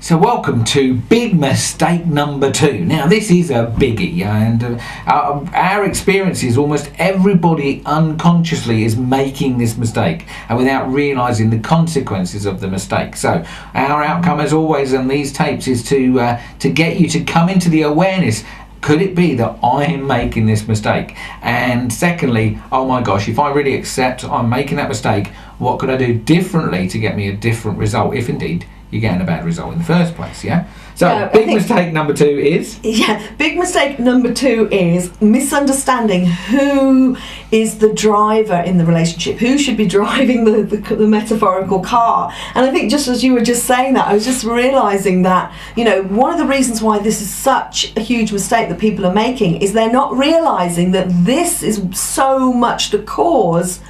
So welcome to big mistake number 2. Now this is a biggie, and our experience is almost everybody unconsciously is making this mistake and without realising the consequences of the mistake. So our outcome as always on these tapes is to get you to come into the awareness. Could it be that I'm making this mistake? And secondly, oh my gosh, if I really accept I'm making that mistake, what could I do differently to get me a different result, if indeed you're getting a bad result in the first place, yeah? So, big mistake number 2 is? Yeah, big mistake number 2 is misunderstanding who is the driver in the relationship, who should be driving the metaphorical car. And I think just as you were just saying that, I was just realising that, you know, one of the reasons why this is such a huge mistake that people are making is they're not realising that this is so much the cause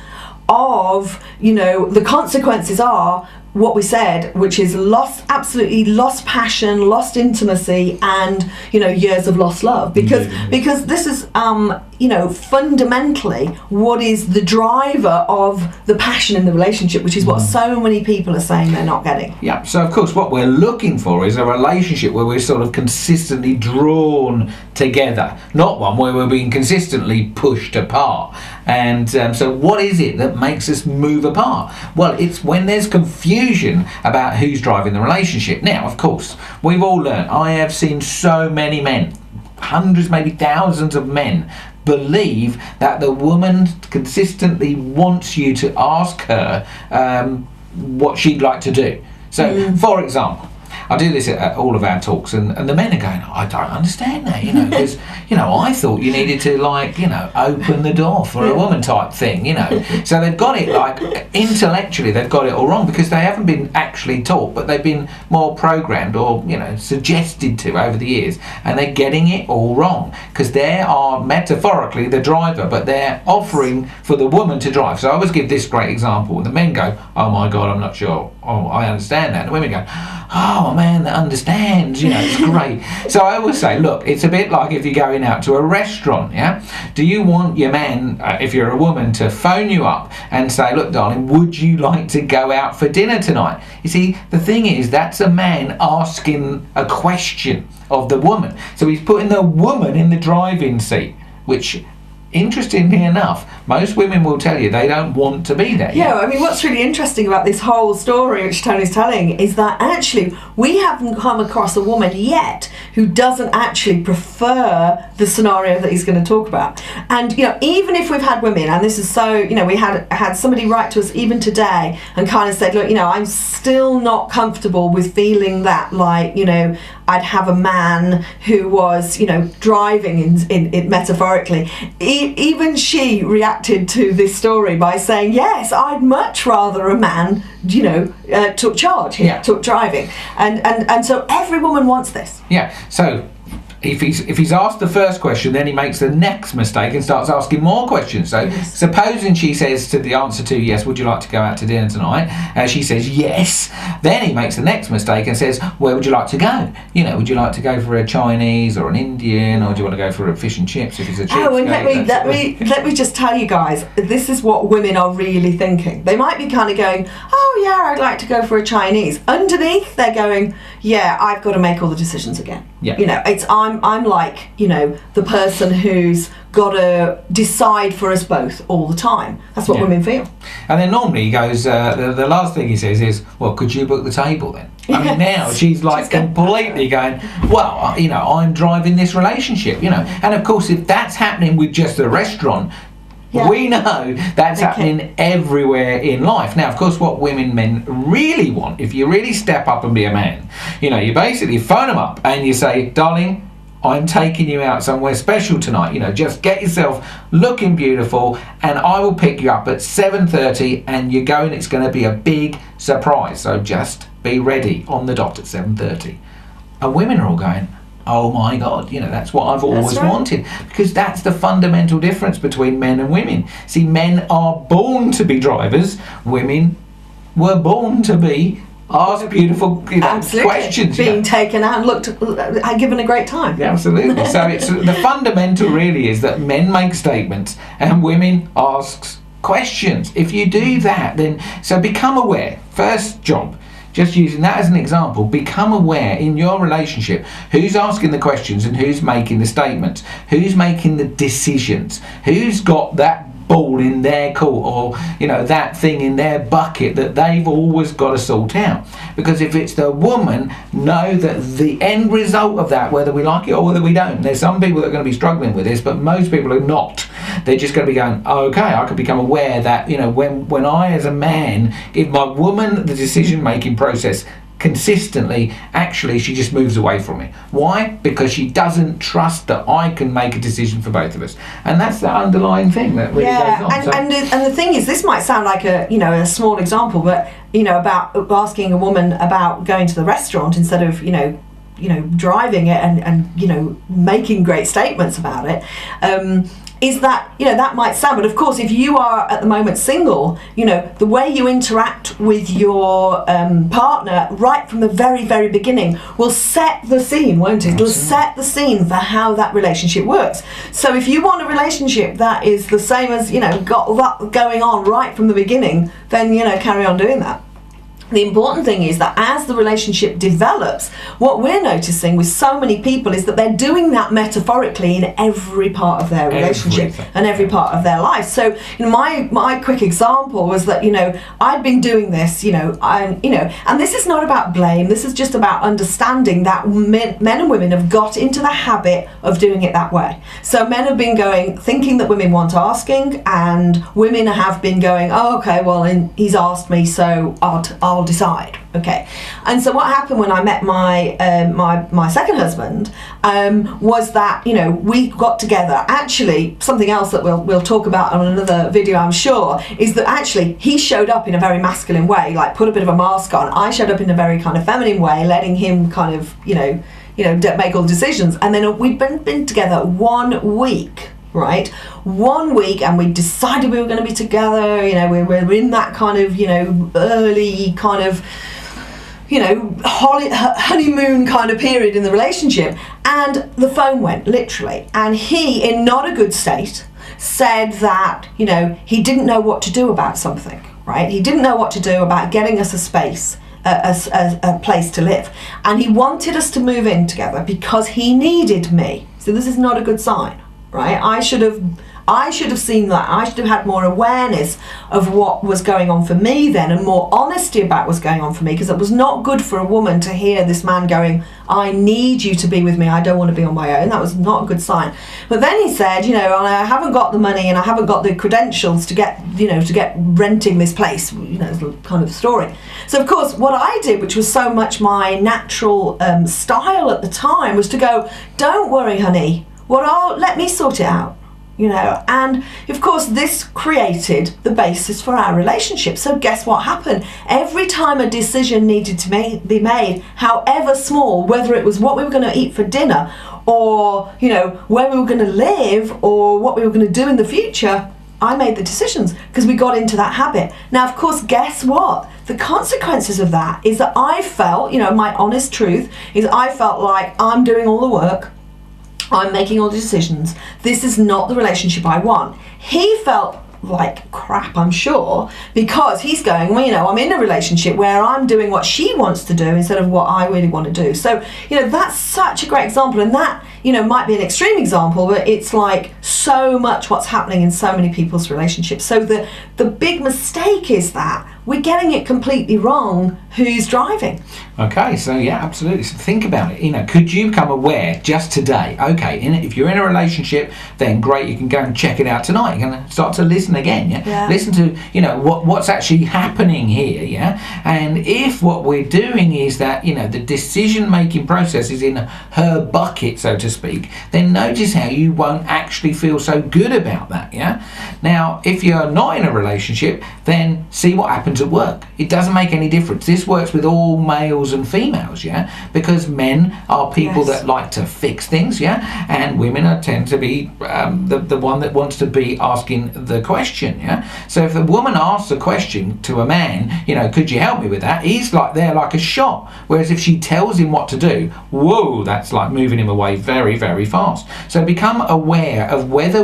of, you know, the consequences are what we said, which is absolutely lost passion, lost intimacy, and, you know, years of lost love. Because this is, you know, fundamentally what is the driver of the passion in the relationship, which is what so many people are saying they're not getting. Yeah, so of course what we're looking for is a relationship where we're sort of consistently drawn together, not one where we're being consistently pushed apart. And so what is it that makes us move apart? Well, it's when there's confusion about who's driving the relationship. Now, of course, we've all learned, I have seen so many men, hundreds, maybe thousands of men, believe that the woman consistently wants you to ask her what she'd like to do. So, for example, I do this at all of our talks, and the men are going, I don't understand that, you know, because, you know, I thought you needed to, like, you know, open the door for a woman type thing, you know. So they've got it, like, intellectually they've got it all wrong because they haven't been actually taught, but they've been more programmed or, you know, suggested to over the years, and they're getting it all wrong because they are metaphorically the driver, but they're offering for the woman to drive. So I always give this great example, and the men go, oh my God, I'm not sure, oh, I understand that. And the women go, oh man, that understands, you know, it's great. So I always say, look, it's a bit like if you're going out to a restaurant, yeah? Do you want your man, if you're a woman, to phone you up and say, look darling, would you like to go out for dinner tonight? You see, the thing is, that's a man asking a question of the woman. So he's putting the woman in the driving seat, which, interestingly enough, most women will tell you they don't want to be there. Yeah, I mean, what's really interesting about this whole story which Tony's telling is that actually we haven't come across a woman yet who doesn't actually prefer the scenario that he's going to talk about. And, you know, even if we've had women, and this is so, you know, we had somebody write to us even today and kind of said, look, you know, I'm still not comfortable with feeling that, like, you know, I'd have a man who was, you know, driving in metaphorically. Even she reacted to this story by saying, yes, I'd much rather a man, you know, took charge here, took driving. And so every woman wants this. Yeah, so if he's asked the first question, then he makes the next mistake and starts asking more questions. So supposing she says to the answer to yes, would you like to go out to dinner tonight? She says yes. Then he makes the next mistake and says, where would you like to go? You know, would you like to go for a Chinese or an Indian, or do you want to go for a fish and chips if it's a chips? Oh, and let me just tell you guys, this is what women are really thinking. They might be kind of going, oh yeah, I'd like to go for a Chinese. Underneath, they're going, yeah, I've got to make all the decisions again. Yeah. You know, I'm like, you know, the person who's got to decide for us both all the time. That's what women feel. And then normally he goes, the last thing he says is, well, could you book the table then? I mean, now she's like completely going, well, you know, I'm driving this relationship, you know. And of course, if that's happening with just a restaurant, we know that's happening everywhere in life. Now, of course, what men really want, if you really step up and be a man, you know, you basically phone them up and you say, darling, I'm taking you out somewhere special tonight. You know, just get yourself looking beautiful and I will pick you up at 7:30 and you're going, it's going to be a big surprise. So just be ready on the dot at 7:30. And women are all going, oh my God, you know, that's what I've always wanted. Because that's the fundamental difference between men and women. See, men are born to be drivers. Women were born to be asked beautiful, you know, questions. Being taken out and looked, given a great time. Yeah, absolutely. So it's the fundamental really is that men make statements and women ask questions. If you do that, then, so become aware. First job, just using that as an example, become aware in your relationship who's asking the questions and who's making the statements, who's making the decisions, who's got that ball in their court, or that thing in their bucket that they've always got to sort out. Because if it's the woman, know that the end result of that, whether we like it or whether we don't, there's some people that are going to be struggling with this, but most people are not. They're just going to be going, okay, I can become aware that when I as a man give my woman the decision making process consistently, actually she just moves away from me. Why? Because she doesn't trust that I can make a decision for both of us, and that's the underlying thing that really goes on. And the thing is, this might sound like a small example, but about asking a woman about going to the restaurant instead of driving it and making great statements about it. Is that that might sound, but of course if you are at the moment single, the way you interact with your partner right from the very, very beginning will set the scene, won't it? It'll set the scene for how that relationship works. So if you want a relationship that is the same as got that going on right from the beginning, then carry on doing that. The important thing is that as the relationship develops, what we're noticing with so many people is that they're doing that metaphorically in every part of their relationship and every part of their life. So my quick example was that I'd been doing this and this is not about blame, this is just about understanding that men and women have got into the habit of doing it that way. So men have been thinking that women want asking, and women have been going, oh, okay, well he's asked me, so I'll decide. Okay. And so what happened when I met my second husband was that we got together. Actually, something else that we'll talk about on another video, I'm sure, is that actually he showed up in a very masculine way, like put a bit of a mask on. I showed up in a very kind of feminine way, letting him kind of make all the decisions. And then we'd been together 1 week. Right, 1 week, and we decided we were going to be together. We were in that kind of early kind of honeymoon kind of period in the relationship, and the phone went, literally, and he, in not a good state, said that he didn't know what to do about something. Right, he didn't know what to do about getting us a space, a place to live, and he wanted us to move in together because he needed me. So this is not a good sign. Right, I should have seen that. I should have had more awareness of what was going on for me then, and more honesty about what's going on for me, because it was not good for a woman to hear this man going, I need you to be with me, I don't want to be on my own. That was not a good sign. But then he said, I haven't got the money and I haven't got the credentials to get renting this place, kind of story. So of course what I did, which was so much my natural style at the time, was to go, don't worry, honey, let me sort it out, and of course this created the basis for our relationship. So guess what happened? Every time a decision needed to be made, however small, whether it was what we were going to eat for dinner, or where we were going to live, or what we were going to do in the future, I made the decisions because we got into that habit. Now, of course, guess what? The consequences of that is that I felt, my honest truth is I felt like I'm doing all the work, I'm making all the decisions. This is not the relationship I want. He felt like crap, I'm sure, because he's going, I'm in a relationship where I'm doing what she wants to do instead of what I really want to do. So, that's such a great example, and that, might be an extreme example, but it's like so much what's happening in so many people's relationships. So the big mistake is that we're getting it completely wrong who's driving. Okay, so yeah, absolutely. So think about it. Could you become aware just today? Okay, if you're in a relationship, then great, you can go and check it out tonight. You're going to start to listen again, yeah? Listen to, what's actually happening here, yeah? And if what we're doing is that, the decision-making process is in her bucket, so to speak, then notice how you won't actually feel so good about that, yeah? Now, if you're not in a relationship, then see what happens at work. It doesn't make any difference. This works with all males and females, yeah, because men are people that like to fix things, yeah, and women tend to be the one that wants to be asking the question, yeah. So if a woman asks a question to a man, could you help me with that, he's like there like a shot, whereas if she tells him what to do, whoa, that's like moving him away very very, very fast. So become aware of whether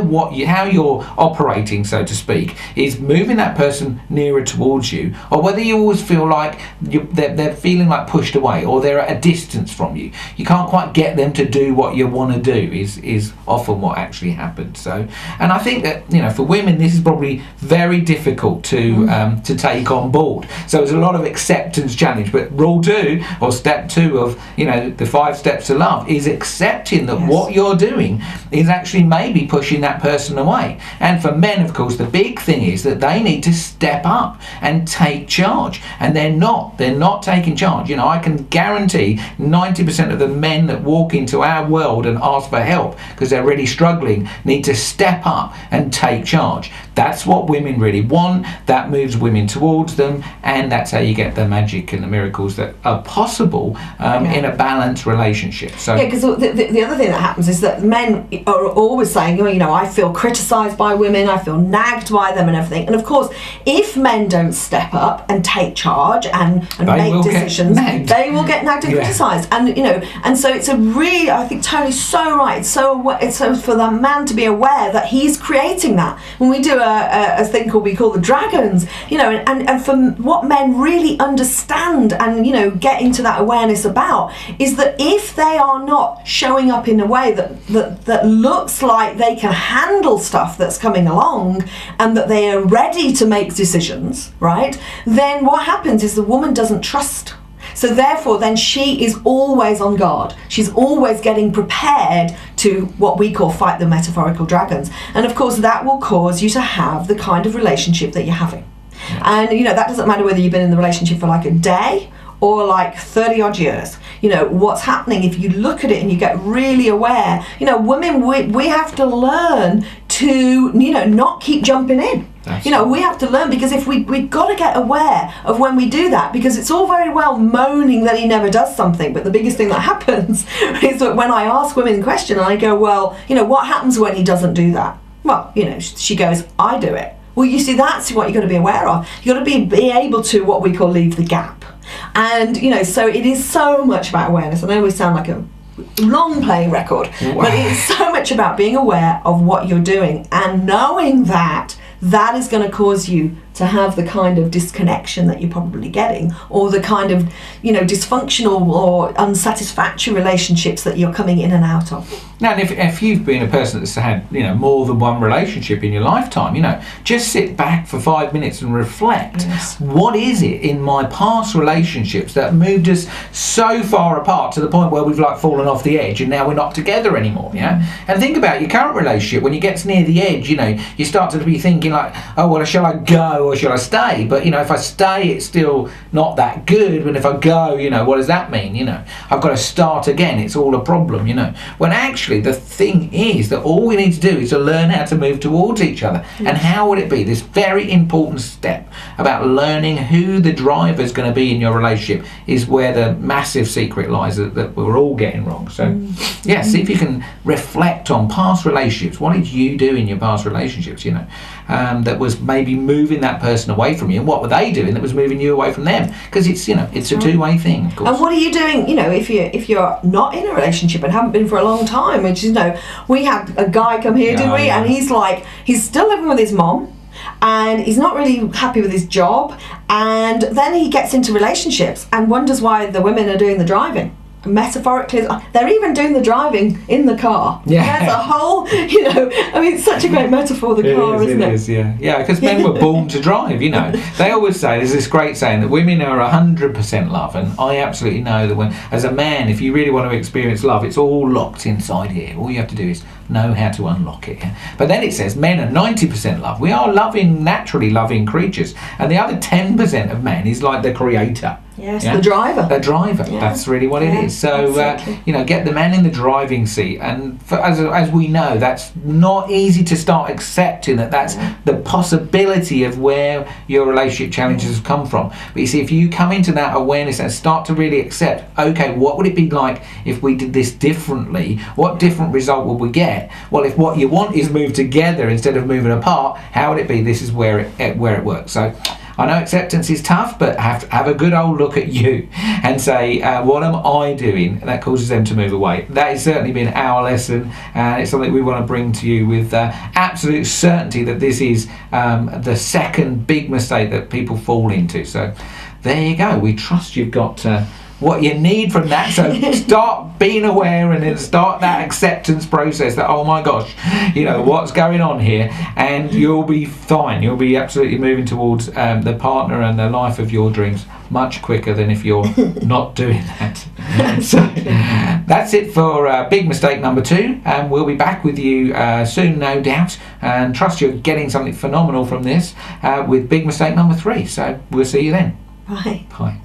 how you're operating, so to speak, is moving that person nearer towards you, or whether you always feel like they're feeling like pushed away, or they're at a distance from you. You can't quite get them to do what you want to do is often what actually happens. So, and I think that, you know, for women, this is probably very difficult to take on board. So there's a lot of acceptance challenge. But rule 2, or step 2 of, you know, the 5 steps to love, is accepting that what you're doing is actually maybe pushing that person away. And for men, of course, the big thing is that they need to step up and take charge, and they're not taking charge. You know, I can guarantee 90% of the men that walk into our world and ask for help because they're really struggling need to step up and take charge. That's what women really want. That moves women towards them, and that's how you get the magic and the miracles that are possible in a balanced relationship. So because the other thing that happens is that men are always saying, you know, I feel criticised by women, I feel nagged by them and everything. And of course, if men don't step up and take charge and make decisions, they will get nagged and criticised. And, you know, and so it's a really, I think Tony's so right. It's so for the man to be aware that he's creating that. When we do a thing we call the dragons, you know, and for what men really understand and, you know, get into that awareness about is that if they are not showing up in a way that looks like they can handle stuff that's coming along and that they are ready to make decisions, right, then what happens is the woman doesn't trust. So therefore, then she is always on guard. She's always getting prepared to what we call fight the metaphorical dragons. And of course, that will cause you to have the kind of relationship that you're having. And, you know, that doesn't matter whether you've been in the relationship for like a day or like 30 odd years. You know, what's happening if you look at it and you get really aware, you know, women, we have to learn to, you know, not keep jumping in. You know, we have to learn, because if we've got to get aware of when we do that, because it's all very well moaning that he never does something, but the biggest thing that happens is that when I ask women a question and I go, well, you know, what happens when he doesn't do that? Well, you know, she goes, I do it. Well, you see, that's what you've got to be aware of. You've got to be able to, what we call, leave the gap. And, you know, so it is so much about awareness. I know we sound like a long playing record, but it's so much about being aware of what you're doing and knowing that that is going to cause you to have the kind of disconnection that you're probably getting, or the kind of, you know, dysfunctional or unsatisfactory relationships that you're coming in and out of. Now, and if you've been a person that's had, you know, more than one relationship in your lifetime, you know, just sit back for 5 minutes and reflect. Yes. What is it in my past relationships that moved us so far apart to the point where we've like fallen off the edge and now we're not together anymore? Yeah. And think about your current relationship. When you get near the edge, you know, you start to be thinking like, oh well, shall I go or shall I stay? But, you know, if I stay, it's still not that good. And if I go, you know, what does that mean? You know, I've got to start again. It's all a problem, you know. When actually the thing is that all we need to do is to learn how to move towards each other. Yes. And how would it be? This very important step about learning who the driver is going to be in your relationship is where the massive secret lies that we're all getting wrong. So, yeah, see if you can reflect on past relationships. What did you do in your past relationships, you know, that was maybe moving that person away from you, and what were they doing that was moving you away from them? Because it's, you know, it's a two-way thing, of course. And what are you doing, you know, if you're not in a relationship and haven't been for a long time, which is, you know, we had a guy come here, didn't we? And he's like, he's still living with his mom, and he's not really happy with his job, and then he gets into relationships and wonders why the women are doing the driving. Metaphorically, they're even doing the driving in the car. Yeah, there's a whole, you know, I mean, it's such a great metaphor, the car, isn't it? It is, yeah. Yeah, because men were born to drive, you know. They always say, there's this great saying that women are 100% love, and I absolutely know that when, as a man, if you really want to experience love, it's all locked inside here. All you have to do is know how to unlock it. But then it says men are 90% love. We are naturally loving creatures, and the other 10% of man is like the creator. Yes, yeah? The driver. The driver. Yeah. That's really what it is. So, exactly. You know, get the man in the driving seat. And as we know, that's not easy to start accepting that's the possibility of where your relationship challenges have come from. But you see, if you come into that awareness and start to really accept, okay, what would it be like if we did this differently? What different result would we get? Well, if what you want is move together instead of moving apart, how would it be? This is where it works. So I know acceptance is tough, but have a good old look at you and say, what am I doing that causes them to move away? That has certainly been our lesson, and it's something we want to bring to you with absolute certainty that this is the second big mistake that people fall into. So there you go. We trust you've got what you need from that. So start being aware and then start that acceptance process that, oh my gosh, you know, what's going on here, and you'll be fine. You'll be absolutely moving towards the partner and the life of your dreams much quicker than if you're not doing that. So that's it for big mistake number 2, and we'll be back with you soon, no doubt, and trust you're getting something phenomenal from this with big mistake number 3. So we'll see you then. Bye. Bye.